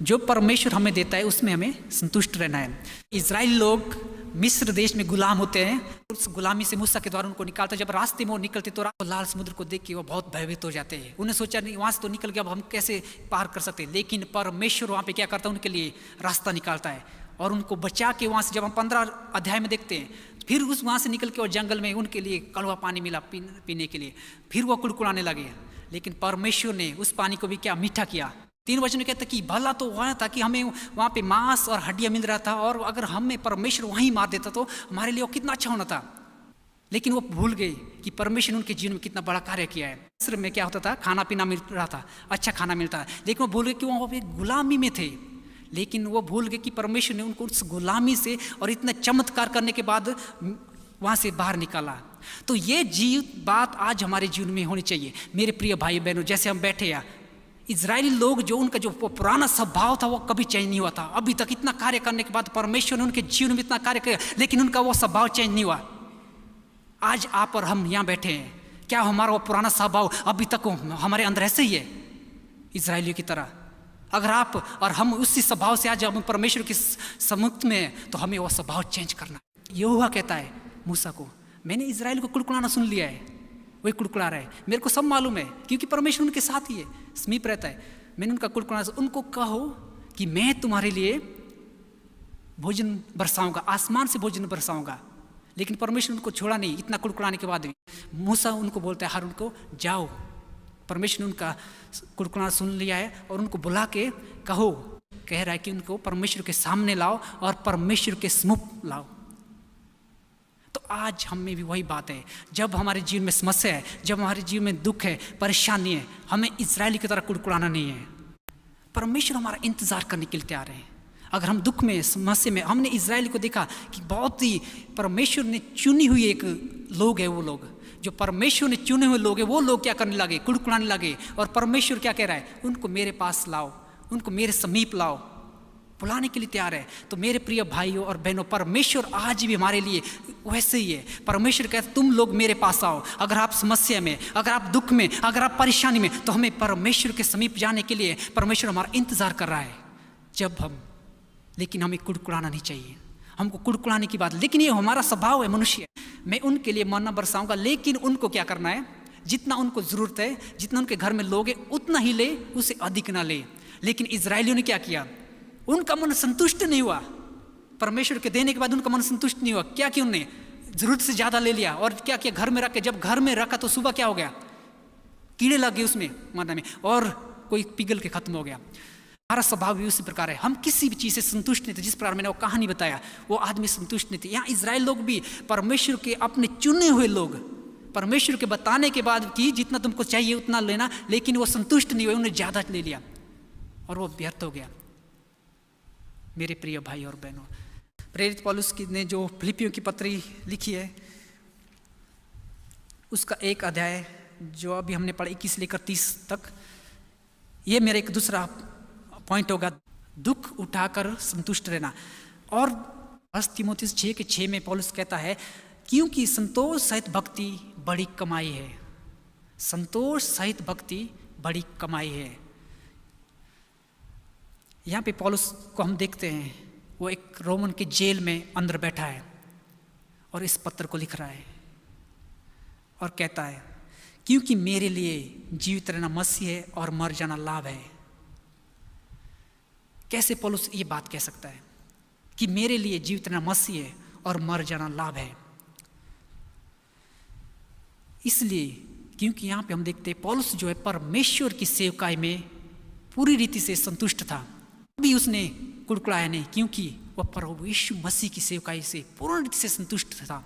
जो परमेश्वर हमें देता है उसमें हमें संतुष्ट रहना है। इजराइली लोग मिस्र देश में गुलाम होते हैं, उस गुलामी से मूसा के द्वारा उनको निकालता। जब रास्ते में वो निकलते तो लाल समुद्र को देख के वो बहुत भयभीत हो जाते हैं। उन्हें सोचा नहीं वहाँ से तो निकल गया, अब हम कैसे पार कर सकते हैं। लेकिन परमेश्वर वहाँ पे क्या करता है, उनके लिए रास्ता निकालता है और उनको बचा के वहाँ से, जब हम 15 अध्याय में देखते हैं, फिर उस वहाँ से निकल के और जंगल में उनके लिए कड़वा पानी मिला पीने के लिए, फिर वो कुड़कुड़ाने लगे। लेकिन परमेश्वर ने उस पानी को भी क्या मीठा किया। 3 वचन में कहता कि भला तो हुआ था कि हमें वहाँ पे मांस और हड्डियाँ मिल रहा था, और अगर हमें परमेश्वर वहीं मार देता तो हमारे लिए वो कितना अच्छा होना था। लेकिन वो भूल गए कि परमेश्वर ने उनके जीवन में कितना बड़ा कार्य किया है। मिस्र में क्या होता था, खाना पीना मिल रहा था, अच्छा खाना मिलता है, लेकिन वो भूल गए कि वो एक गुलामी में थे। लेकिन वो भूल गए कि परमेश्वर ने उनको उस गुलामी से और इतना चमत्कार करने के बाद वहाँ से बाहर निकाला। तो ये बात आज हमारे जीवन में होनी चाहिए मेरे प्रिय भाई बहनों। जैसे हम बैठे हैं, इजरायली लोग जो उनका जो पुराना स्वभाव था वो कभी चेंज नहीं हुआ था। अभी तक इतना कार्य करने के बाद परमेश्वर ने उनके जीवन में इतना कार्य किया, लेकिन उनका वो स्वभाव चेंज नहीं हुआ। आज आप और हम यहाँ बैठे हैं, क्या हमारा वो पुराना स्वभाव अभी तक हमारे अंदर ऐसे ही है इजरायलियों की तरह? अगर आप और हम उसी स्वभाव से आज हम परमेश्वर के सम्मुख में हैं, तो हमें वो स्वभाव चेंज करना। यहोवा कहता है मूसा को, मैंने इजराइल को कुड़कुड़ाना सुन लिया है, वही कुड़कुड़ा रहा है, मेरे को सब मालूम है, क्योंकि परमेश्वर उनके साथ ही है, समीप रहता है। मैंने उनका कुड़कुड़ाना, उनको कहो कि मैं तुम्हारे लिए भोजन बरसाऊंगा, आसमान से भोजन बरसाऊंगा। लेकिन परमेश्वर उनको छोड़ा नहीं। इतना कुड़कुड़ाने के बाद भी मूसा उनको बोलता है, हारून को जाओ, परमेश्वर ने उनका कुड़कुड़ाना सुन लिया है, और उनको बुला के कहो, कह रहा है कि उनको परमेश्वर के सामने लाओ और परमेश्वर के सम्मुख लाओ। तो आज हम में भी वही बात है, जब हमारे जीवन में समस्या है, जब हमारे जीवन में दुख है, परेशानी है, हमें इजरायली की तरह कुड़कुड़ाना नहीं है। परमेश्वर हमारा इंतजार करने के लिए तैयार है। अगर हम दुख में, समस्या में, हमने इजरायली को देखा कि बहुत ही परमेश्वर ने चुनी हुई एक लोग है, वो लोग जो परमेश्वर ने चुने हुए लोग हैं, वो लोग क्या करने लगे, कुड़कुड़ाने लगे। और परमेश्वर क्या कह रहा है, उनको मेरे पास लाओ, उनको मेरे समीप लाओ, बुलाने के लिए तैयार है। तो मेरे प्रिय भाइयों और बहनों, परमेश्वर आज भी हमारे लिए वैसे ही है। परमेश्वर कहता है तुम लोग मेरे पास आओ। अगर आप समस्या में, अगर आप दुख में, अगर आप परेशानी में, तो हमें परमेश्वर के समीप जाने के लिए परमेश्वर हमारा इंतजार कर रहा है। जब हम, लेकिन हमें कुड़कुड़ाना नहीं चाहिए, हमको कुड़कुड़ाने की बात, लेकिन ये हमारा स्वभाव है, मनुष्य। मैं उनके लिए मन्ना बरसाऊंगा, लेकिन उनको क्या करना है, जितना उनको जरूरत है, जितना उनके घर में लोग हैं उतना ही ले, उसे अधिक ना ले। लेकिन इजरायलियों ने क्या किया, उनका मन संतुष्ट नहीं हुआ। परमेश्वर के देने के बाद उनका मन संतुष्ट नहीं हुआ। क्या किया, उन्होंने जरूरत से ज्यादा ले लिया, और क्या किया, घर में रख के, जब घर में रखा तो सुबह क्या हो गया, कीड़े लग गए उसमें, मन्ना में, और कोई पिघल के खत्म हो गया। हमारा स्वभाव भी उसी प्रकार है, हम किसी भी चीज़ से संतुष्ट नहीं थे। जिस प्रकार मैंने वो कहानी बताया, वो आदमी संतुष्ट नहीं थे। यहाँ इजराइल लोग भी, परमेश्वर के अपने चुने हुए लोग, परमेश्वर के बताने के बाद कि जितना तुमको चाहिए उतना लेना, लेकिन वो संतुष्ट नहीं हुए, उन्हें ज़्यादा ले लिया और वो व्यर्थ हो गया। मेरे प्रिय भाई और बहनों, प्रेरित पौलुस ने जो फिलिपियों की पत्री लिखी है, उसका 1 अध्याय जो अभी हमने पढ़ा 21 लेकर 30 तक, ये मेरा एक दूसरा पॉइंट होगा, दुख उठाकर संतुष्ट रहना। और 1 तीमुथियुस 6:6 में पौलुस कहता है, क्योंकि संतोष सहित भक्ति बड़ी कमाई है। संतोष सहित भक्ति बड़ी कमाई है। यहाँ पे पौलुस को हम देखते हैं, वो एक रोमन के जेल में अंदर बैठा है और इस पत्र को लिख रहा है और कहता है, क्योंकि मेरे लिए जीवित रहना मसीह है और मर जाना लाभ है। कैसे पौलुस ये बात कह सकता है कि मेरे लिए जीवित रहना मसीह है और मर जाना लाभ है? इसलिए क्योंकि यहाँ पे हम देखते हैं पौलुस जो है परमेश्वर की सेवकाई में पूरी रीति से संतुष्ट था। भी उसने कुड़कुड़ाया नहीं, क्योंकि वह प्रभु यीशु मसीह की सेवकाई से पूर्ण रीति से संतुष्ट था।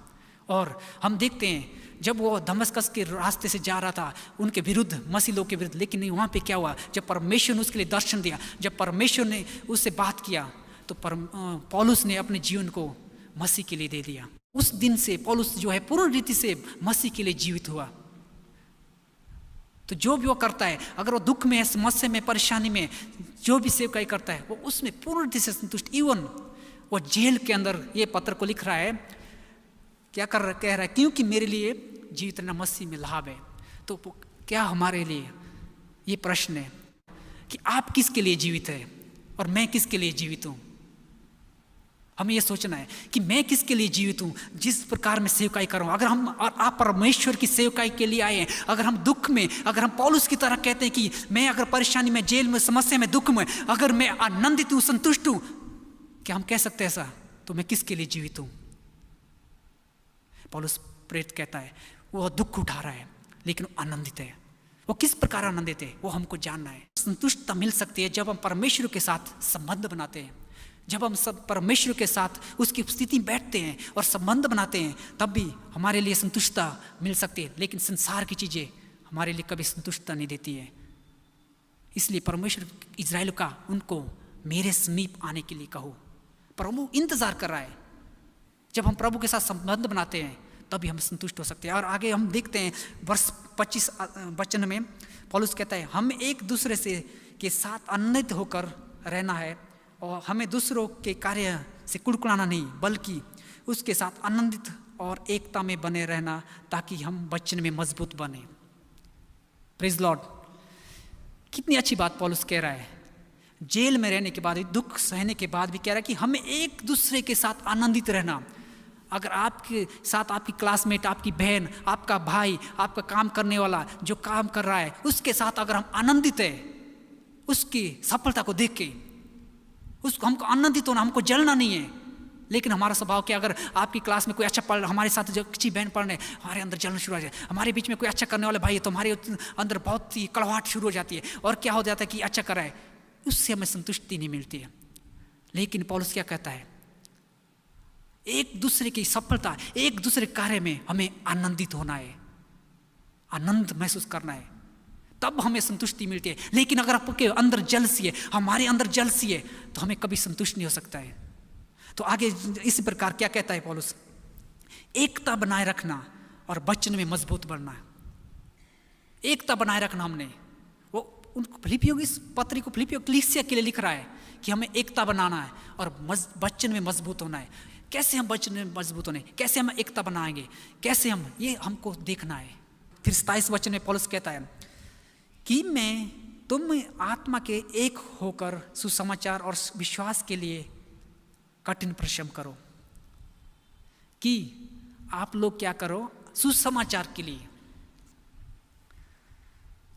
और हम देखते हैं जब वो दमस्कस के रास्ते से जा रहा था उनके विरुद्ध, मसीह लोग के विरुद्ध, लेकिन नहीं, वहाँ पे क्या हुआ, जब परमेश्वर ने उसके लिए दर्शन दिया, जब परमेश्वर ने उससे बात किया, तो पौलुस ने अपने जीवन को मसीह के लिए दे दिया। उस दिन से पौलुस जो है पूर्ण रीति से मसीह के लिए जीवित हुआ। तो जो भी वो करता है, अगर वो दुख में है, समस्या में, परेशानी में, जो भी सेवकाई करता है, वो उसमें पूर्ण रीति से संतुष्ट। इवन वो जेल के अंदर ये पत्र को लिख रहा है, क्या कह रहा है, क्योंकि मेरे लिए जीवित रहना मसीह में लाभ है। तो क्या हमारे लिए ये प्रश्न है कि आप किसके लिए जीवित है? और मैं किसके लिए जीवित हूँ। हमें यह सोचना है कि मैं किसके लिए जीवित हूँ, जिस प्रकार मैं सेवकाई कर रहा हूँ। अगर हम और आप परमेश्वर की सेवकाई के लिए आए हैं, अगर हम दुख में, अगर हम पौलुस की तरह कहते हैं कि मैं अगर परेशानी में, जेल में, समस्या में, दुख में, अगर मैं आनंदित हूँ, संतुष्ट हूँ, क्या हम कह सकते हैं ऐसा? तो मैं किसके लिए जीवित हूँ? पौलुस प्रेरित कहता है वो दुख उठा रहा है लेकिन आनंदित है। वो किस प्रकार आनंदित है वो हमको जानना है। संतुष्टता मिल सकती है जब हम परमेश्वर के साथ संबंध बनाते हैं, जब हम सब परमेश्वर के साथ उसकी स्थिति में बैठते हैं और संबंध बनाते हैं, तब भी हमारे लिए संतुष्टता मिल सकती है। लेकिन संसार की चीज़ें हमारे लिए कभी संतुष्टता नहीं देती है। इसलिए परमेश्वर इजराइल का उनको मेरे समीप आने के लिए कहो। प्रभु इंतजार कर रहा है। जब हम प्रभु के साथ संबंध बनाते हैं तभी हम संतुष्ट हो सकते हैं। और आगे हम देखते हैं वर्ष 25 वचन में पौलुस कहता है हम एक दूसरे से के साथ आनंदित होकर रहना है और हमें दूसरों के कार्य से कुड़कुड़ाना नहीं, बल्कि उसके साथ आनंदित और एकता में बने रहना, ताकि हम वचन में मजबूत बने। Praise Lord. कितनी अच्छी बात पौलुस कह रहा है। जेल में रहने के बाद, दुख सहने के बाद भी कह रहा है कि हमें एक दूसरे के साथ आनंदित रहना। अगर आपके साथ आपकी क्लासमेट, आपकी बहन, आपका भाई, आपका काम करने वाला जो काम कर रहा है, उसके साथ अगर हम आनंदित है, उसकी सफलता को देख के उसको हमको आनंदित होना, हमको जलना नहीं है। लेकिन हमारा स्वभाव क्या, अगर आपकी क्लास में कोई अच्छा पढ़, हमारे साथ जो अच्छी बहन पढ़ने, हमारे अंदर जलना शुरू हो जाए। हमारे बीच में कोई अच्छा करने वाला भाई है तो हमारे अंदर बहुत ही कड़वाहट शुरू हो जाती है। और क्या हो जाता है कि अच्छा कर रहा है, उससे हमें संतुष्टि नहीं मिलती है। लेकिन पौलुस क्या कहता है, एक दूसरे की सफलता, एक दूसरे कार्य में हमें आनंदित होना है, आनंद महसूस करना है, तब हमें संतुष्टि मिलती है। लेकिन अगर आपके अंदर जलसी है, हमारे अंदर जलसी है, तो हमें कभी संतुष्ट नहीं हो सकता है। तो आगे इसी प्रकार क्या कहता है पौलुस, एकता बनाए रखना और वचन में मजबूत बनना। एकता बनाए रखना हमने, वो उनको फिलिपियों की पत्री को, फिलिपियों कलीसिया के लिए लिख रहा है कि हमें एकता बनाना है और वचन में मजबूत होना है। कैसे हम वचन में मजबूत होने, कैसे हम एकता बनाएंगे, कैसे हम, ये हमको देखना है। फिर 27 वचन में पौलुस कहता है कि तुम आत्मा के एक होकर सुसमाचार और विश्वास के लिए कठिन परिश्रम करो। कि आप लोग क्या करो, सुसमाचार के लिए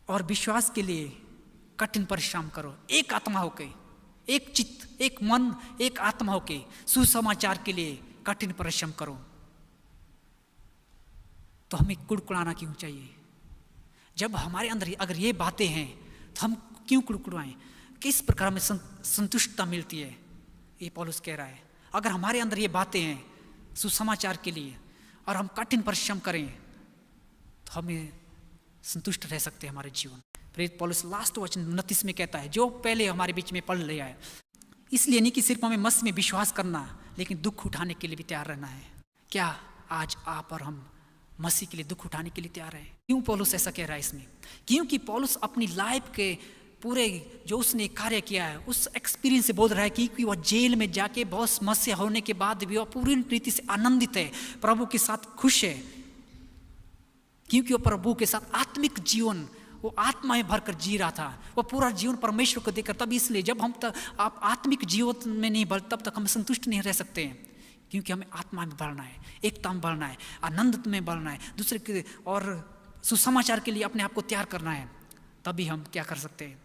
और विश्वास के लिए कठिन परिश्रम करो। एक आत्मा होके, एक चित्त, एक मन, एक आत्मा होके सुसमाचार के लिए कठिन परिश्रम करो। तो हमें कुड़कुड़ाना क्यों चाहिए? जब हमारे अंदर अगर ये बातें हैं तो हम क्यों कुड़कुड़ाएं? किस प्रकार में संतुष्टता मिलती है, ये पौलुस कह रहा है। अगर हमारे अंदर ये बातें हैं सुसमाचार के लिए और हम कठिन परिश्रम करें तो हमें संतुष्ट रह सकते हैं हमारे जीवन। प्रेरित पौलुस लास्ट वचन 29 में कहता है, जो पहले हमारे बीच में पढ़ लिया है, इसलिए नहीं कि सिर्फ हमें मसीह में विश्वास करना, लेकिन दुख उठाने के लिए भी तैयार रहना है। क्या आज आप और हम मसीह के लिए दुख उठाने के लिए तैयार हैं? क्यों पौलुस ऐसा कह रहा है इसमें? क्योंकि पौलुस अपनी लाइफ के पूरे जो उसने कार्य किया है उस एक्सपीरियंस से बोल रहा है कि वह जेल में जाके बहुत समस्या होने के बाद भी वह पूरी रीति से आनंदित है, प्रभु के साथ खुश है, क्योंकि वो प्रभु के साथ आत्मिक जीवन वो आत्मा में भरकर जी रहा था। वो पूरा जीवन परमेश्वर को देकर, तब इसलिए जब हम आप आत्मिक जीवन में नहीं बढ़, तब तक हम संतुष्ट नहीं रह सकते हैं, क्योंकि हमें आत्मा में बढ़ना है, एकता में बढ़ना है, आनंद में बढ़ना है, दूसरे के और सुसमाचार के लिए अपने आप को तैयार करना है। तभी हम क्या कर सकते हैं,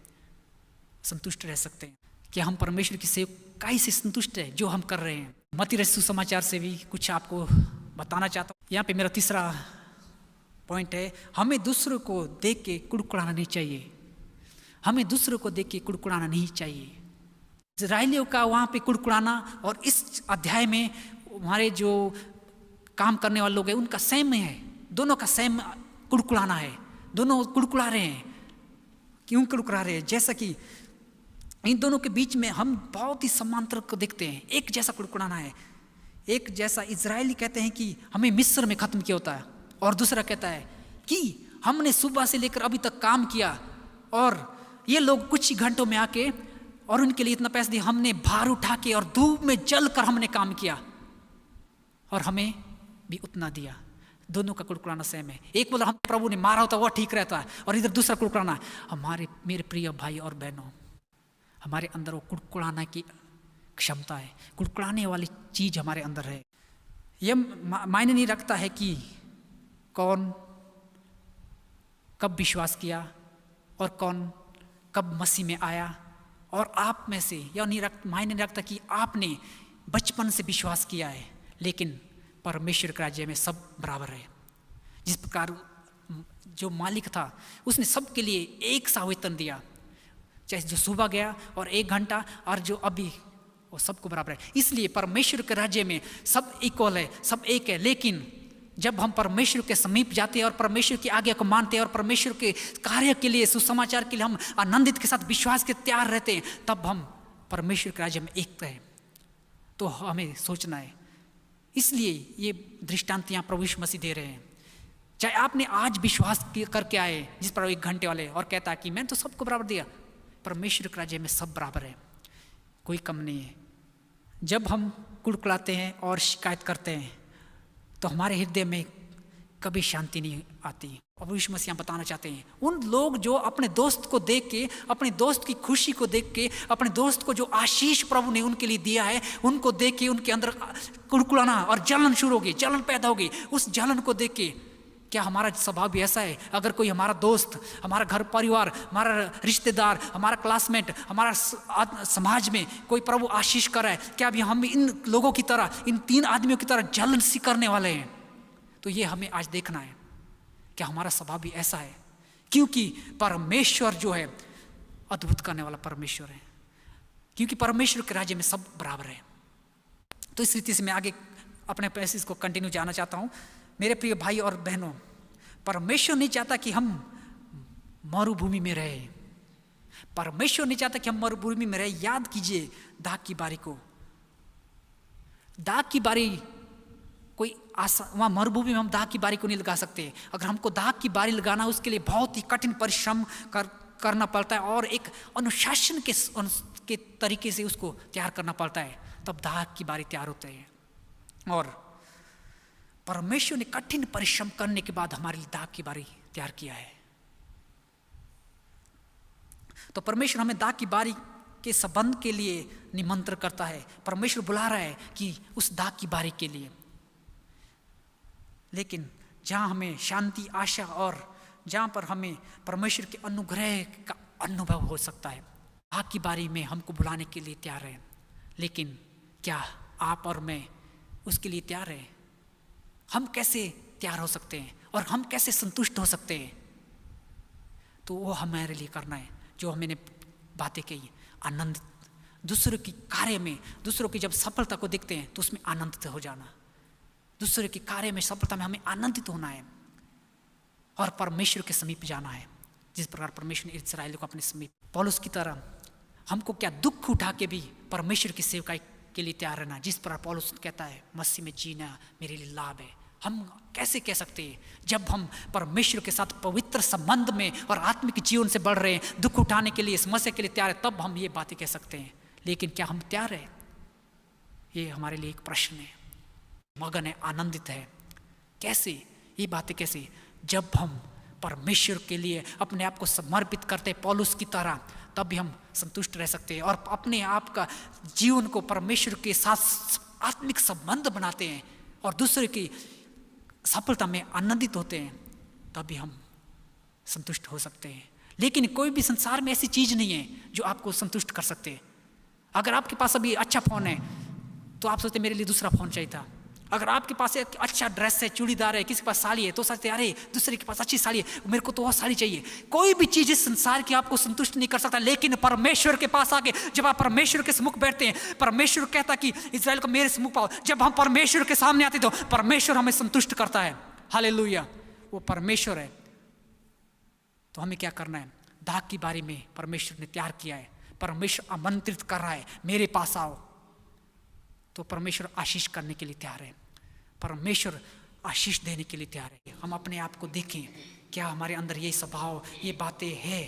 संतुष्ट रह सकते हैं। क्या हम परमेश्वर की सेवकाई से संतुष्ट है जो हम कर रहे हैं? मत्ती रचित सुसमाचार से भी कुछ आपको बताना चाहता हूँ। यहाँ पे मेरा तीसरा पॉइंट है, हमें दूसरों को देख के कुड़कुड़ाना नहीं चाहिए। हमें दूसरों को देख के कुड़कुड़ाना नहीं चाहिए। इजराइलियों का वहाँ पे कुड़कुड़ाना और इस अध्याय में हमारे जो काम करने वाले लोग हैं उनका सेम है, दोनों का सेम कुड़कुड़ाना है। दोनों कुड़कुड़ा रहे हैं। क्यों कुड़कुड़ा रहे हैं? जैसा कि इन दोनों के बीच में हम बहुत ही समांतर को देखते हैं, एक जैसा कुड़कुड़ाना है। एक जैसा इजरायली कहते हैं कि हमें मिस्र में खत्म किया होता है, और दूसरा कहता है कि हमने सुबह से लेकर अभी तक काम किया और ये लोग कुछ ही घंटों में आके और उनके लिए इतना पैसा दिया, हमने भार उठा के और धूप में जल कर हमने काम किया और हमें भी उतना दिया। दोनों का कुड़कुड़ाना सेम है। एक बोला हम प्रभु ने मारा होता वह ठीक रहता है, और इधर दूसरा कुड़कुड़ाना, मेरे प्रिय भाई और बहनों, हमारे अंदर वो कुड़कुड़ाने की क्षमता है, कुड़कुड़ाने वाली चीज़ हमारे अंदर है। यह मायने नहीं रखता है कि कौन कब विश्वास किया और कौन कब मसीह में आया, और आप में से यह मायने नहीं रखता कि आपने बचपन से विश्वास किया है, लेकिन परमेश्वर के राज्य में सब बराबर है। जिस प्रकार जो मालिक था उसने सबके लिए एक सा वेतन दिया, चाहे जो सुबह गया और 1 घंटा और जो अभी, वो सबको बराबर है। इसलिए परमेश्वर के राज्य में सब इक्वल है, सब एक है। लेकिन जब हम परमेश्वर के समीप जाते हैं और परमेश्वर की आज्ञा को मानते हैं और परमेश्वर के कार्य के लिए, सुसमाचार के लिए हम आनंदित के साथ विश्वास के तैयार रहते हैं, तब हम परमेश्वर के राज्य में एक हैं। तो हमें सोचना है। इसलिए ये दृष्टांत यहाँ प्रभु यीशु मसीह दे रहे हैं। चाहे आपने आज विश्वास करके आए, जिस पर 1 घंटे वाले, और कहता है कि मैंने तो सबको बराबर दिया, परमेश्वर के राज्य में सब बराबर है, कोई कम नहीं है। जब हम कुड़कुड़ाते हैं और शिकायत करते हैं तो हमारे हृदय में कभी शांति नहीं आती। प्रभु यीशु मसीह बताना चाहते हैं उन लोग जो अपने दोस्त को देख के, अपने दोस्त की खुशी को देख के, अपने दोस्त को जो आशीष प्रभु ने उनके लिए दिया है, उनको देख के उनके अंदर कुड़कुड़ाना और जलन शुरू होगी, जलन पैदा होगी। उस जलन को देख के क्या हमारा स्वभाव भी ऐसा है? अगर कोई हमारा दोस्त, हमारा घर परिवार, हमारा रिश्तेदार, हमारा क्लासमेट, हमारा समाज में कोई प्रभु आशीष कर रहा है, क्या अभी हम इन लोगों की तरह, इन 3 आदमियों की तरह जलन सी करने वाले हैं? तो ये हमें आज देखना है, क्या हमारा स्वभाव भी ऐसा है? क्योंकि परमेश्वर जो है अद्भुत करने वाला परमेश्वर है, क्योंकि परमेश्वर के राज्य में सब बराबर है। तो इस रीति से मैं आगे अपने पैसेज को कंटिन्यू जाना चाहता हूँ। मेरे प्रिय भाई और बहनों, परमेश्वर नहीं चाहता कि हम मरुभूमि में रहे। परमेश्वर नहीं चाहता कि हम मरुभूमि में रहे। याद कीजिए दाग की बारी को। दाग की बारी कोई वहाँ मरुभूमि में हम दाग की बारी को नहीं लगा सकते। अगर हमको दाग की बारी लगाना, उसके लिए बहुत ही कठिन परिश्रम करना पड़ता है और एक अनुशासन के तरीके से उसको तैयार करना पड़ता है, तब दाग की बारी तैयार होती है। और परमेश्वर ने कठिन परिश्रम करने के बाद हमारे लिए दाग की बारी तैयार किया है। तो परमेश्वर हमें दाग की बारी के संबंध के लिए निमंत्रण करता है। परमेश्वर बुला रहा है कि उस दाग की बारी के लिए। लेकिन जहाँ हमें शांति, आशा और जहाँ पर हमें परमेश्वर के अनुग्रह का अनुभव हो सकता है, दाग की बारी में हमको बुलाने के लिए तैयार है। लेकिन क्या आप और मैं उसके लिए तैयार हैं? हम कैसे तैयार हो सकते हैं और हम कैसे संतुष्ट हो सकते हैं? तो वो हमारे लिए करना है जो मैंने बातें कही। आनंद, दूसरों की कार्य में, दूसरों की जब सफलता को देखते हैं तो उसमें आनंदित हो जाना। दूसरे के कार्य में, सफलता में हमें आनंदित होना है और परमेश्वर के समीप जाना है, जिस प्रकार परमेश्वर ने इस्राएल को अपने समीप। पौलुस की तरह हमको क्या दुख उठा के भी परमेश्वर की सेवकाई के लिए तैयार रहना। जिस प्रकार पौलुस कहता है मसीह में जीना मेरे लिए लाभ है। हम कैसे कह सकते हैं जब हम परमेश्वर के साथ पवित्र संबंध में और आत्मिक जीवन से बढ़ रहे हैं, दुख उठाने के लिए, समस्या के लिए तैयार है, तब हम ये बातें कह सकते हैं। लेकिन क्या हम तैयार हैं? ये हमारे लिए एक प्रश्न है। मगन है, आनंदित है। कैसे ये बातें? कैसे? जब हम परमेश्वर के लिए अपने आप को समर्पित करते हैं पौलुस की तरह, तब भी हम संतुष्ट रह सकते हैं और अपने आप का जीवन को परमेश्वर के साथ आत्मिक संबंध बनाते हैं और दूसरे की सफलता में आनंदित होते हैं, तभी हम संतुष्ट हो सकते हैं। लेकिन कोई भी संसार में ऐसी चीज़ नहीं है जो आपको संतुष्ट कर सकते। अगर आपके पास अभी अच्छा फ़ोन है तो आप सोचते मेरे लिए दूसरा फ़ोन चाहिए था। अगर आपके पास एक अच्छा ड्रेस है, चूड़ीदार है, किसी के पास साड़ी है, तो सोचते अरे दूसरे के पास अच्छी साड़ी है, मेरे को तो वो साड़ी चाहिए। कोई भी चीज़ इस संसार की आपको संतुष्ट नहीं कर सकता। लेकिन परमेश्वर के पास आके जब आप परमेश्वर के सम्मुख बैठते हैं, परमेश्वर कहता कि इस्राएल को मेरे सम्मुख पाओ। जब हम परमेश्वर के सामने आते तो परमेश्वर हमें संतुष्ट करता है। हालेलुया, वो परमेश्वर है। तो हमें क्या करना है? दाग की बारी में परमेश्वर ने तैयार किया है। परमेश्वर आमंत्रित कर रहा है, मेरे पास आओ। तो परमेश्वर आशीष करने के लिए तैयार है, परमेश्वर आशीष देने के लिए तैयार है। हम अपने आप को देखें, क्या हमारे अंदर ये स्वभाव, ये बातें हैं?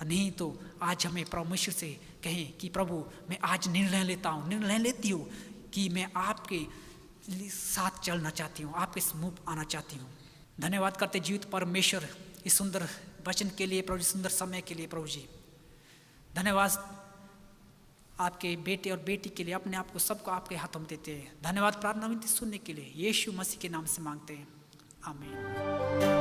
नहीं तो आज हमें परमेश्वर से कहें कि प्रभु मैं आज निर्णय लेता हूँ, निर्णय लेती हूँ कि मैं आपके साथ चलना चाहती हूँ, आपके सम्मुख आना चाहती हूँ। धन्यवाद करते जीवित परमेश्वर इस सुंदर वचन के लिए, प्रभु जी, सुंदर समय के लिए। प्रभु जी धन्यवाद आपके बेटे और बेटी के लिए अपने आप को सबको आपके हाथों में देते हैं। धन्यवाद। प्रार्थना विनती सुनने के लिए यीशु मसीह के नाम से मांगते हैं, आमीन।